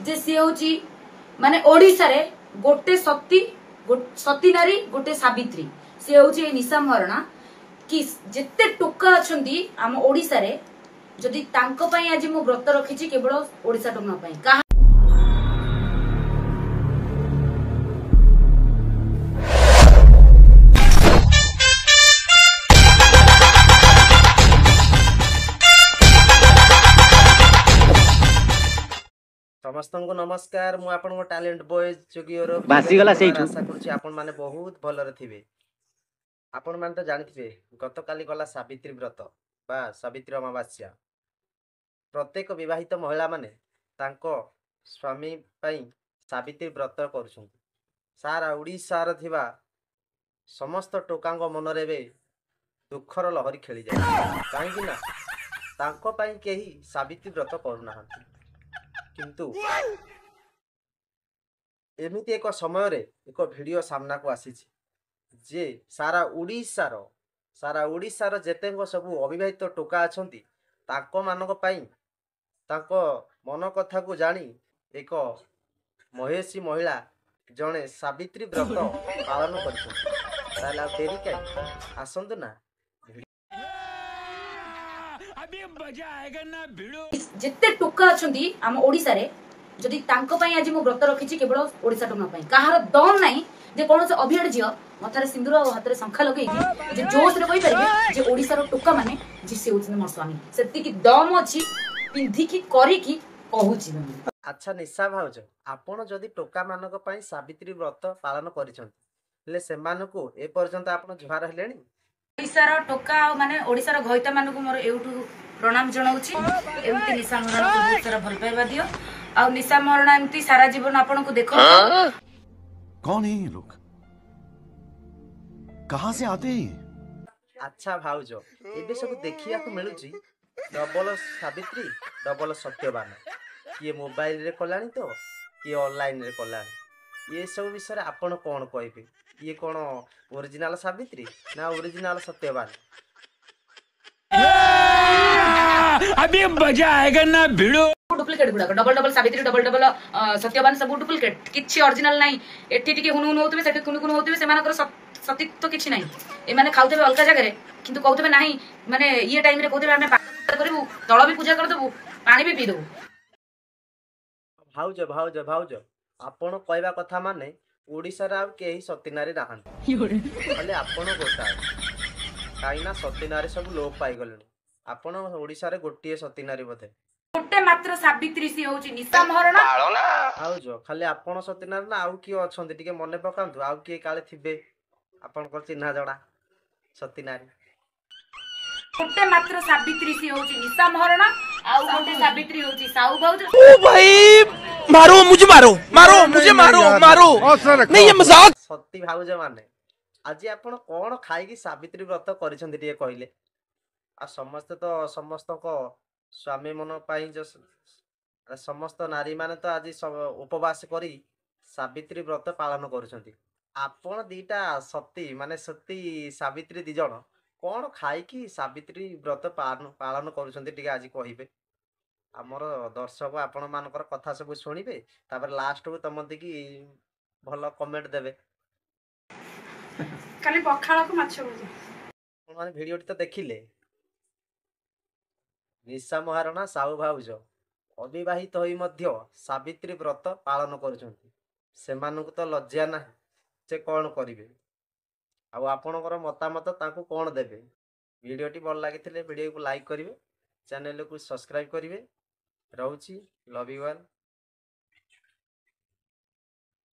जे सी होची माने ओडिसा रे गोटे सती नारी गोटे सावित्री सी होची ए निशा महाराणा कि जेते टोका अछंती आम ओडिसा रे जदि तांको पई आज मु व्रत रखिछि केवल ओडिसा टोका पई का समस्त को नमस्कार मु आपन टैलेंट बॉय जोगियोर भासीगला सेइठु आशा करछि आपन माने बहुत भलरे थिबे। आपन माने तो जानिथिबे गतकाली गला सावित्री व्रत बा सावित्री अमावास्या। प्रत्येक विवाहित महिला माने तांको स्वामी पई सावित्री व्रत करूछंती। सारा ओडिसा र थिबा समस्त टोकांग मनरे बे दुखर लहरी खेली जाय काहे कि ना तांको पई केही सावित्री व्रत करू नाहंती। किंतु एमिति एक समय रे एक वीडियो सामना को आसी जे सारा ओडिसा जेते सब अविवाहित टोका अछंती ताको मानक पई ताको मन कथा को जानी एक महेशी महिला जने सावित्री व्रत पालन करछंती। ताला देरी काई आसंतु ना अभी मजा आएगा ना भिड़ो जेते टोका अछंती आम ओडिसा रे जदि तांको पई आज मु व्रत रखिछि केवल ओडिसा टोका पई कहार दम नाही जे कोन से अभियाड जियो मथारे सिंदूर और हाथ रे शंखा लगेई जे जोश रे कहि परिबे जे ओडिसा रो टोका माने जे से होछन मोर स्वामी सेति की दम अछि पिंधी की करी की कहूछि मैं। अच्छा निशा भाउज आपण जदि टोका मानक पई सावित्री व्रत पालन करिसंती ले सेमान को ए पर्यंत आपण जुहार हलेनी ओडिसा रो टोका माने ओडिसा रो घइता मानक मोर एउटू प्रणाम जणाउछि। एमती निशा महाराणा को बहुत सारा भल पाइबा दियो आ निशा महाराणा एमती सारा जीवन आपण को देखो। कौन है ये लोग कहां से आते हैं? अच्छा भाउज एबे सब देखिया को मिलुची डबल सावित्री डबल सत्यवान किए मोबाइल रे कलानी तो किए ऑनलाइन रे कलानी ये सब विषय रे आपण कोन कहबे ये कोन ओरिजिनल सावित्री ना ओरिजिनल सत्यवान? अभी मजा आएगा ना भिड़ो डुप्लिकेट गुडा double double Savitri double double Satyavan सब डुप्लिकेट किछि ओरिजिनल नाही एठी टिके हुनु हुनु होतबे सेठी कुनु कुनु होतबे सेमानकर सतीत्व किछि नाही ए माने खाउतबे अलका जगह रे किंतु कहतबे नाही माने ये टाइम रे कहतबे हमें पाठ करबू तळ भी पूजा कर देबू पानी भी पी देबू। भाउज भाउज भाउज आपण कहबा कथा माने ओडिसा रा केही सतीनारी नाहंती खाली आपण गोटा काईना सतीनारी सब लोप पाई गलेनी आपण ओडिसा रे गोटिए सतीनारी बथे गोटे मात्र सावित्री सी होची निशा महाराणा भाउज खाली आपण सतीनारी ना आउ किए अछंती टिके मने पकांतु आउ किए काले थिबे आपण को चिन्हा जडा सतीनारी गोटे मात्र सावित्री सी होची निशा महाराणा आउ गोटे सावित्री होची साउ भाउज। ओ भाई मारो मुझे मारो नहीं ये मजाक सती भाउज माने आज आपण कोन खाई सावित्री व्रत करिसंती टिके कहिले आ समस्त तो समस्त को स्वामी मन पाई जो समस्त नारी माने तो आज उपवास करी सावित्री व्रत पालन करुछंती आपण दीटा सती माने सती सावित्री दी जण कोन खाई कि सावित्री व्रत पालन करुछंती टिके आज कहिबे हमर दर्शक आपण मानकर कथा सब सुनिबे तापर लास्ट को तमंती की भलो कमेंट देबे खाली पखाळ को माछ भजा माने वीडियो तो देखिले निशा महाराणा साहू भाउज अविवाहित होई मध्य सावित्री व्रत पालन करुछंती सेमानकु तो लज्जा ना से कोन करिवे आ आपनकर मतामत तांको कोन देबे। वीडियोटी भल लागिथिले वीडियो को लाइक करिवे चैनल को सब्सक्राइब करिवे रहउची लव यू ऑल।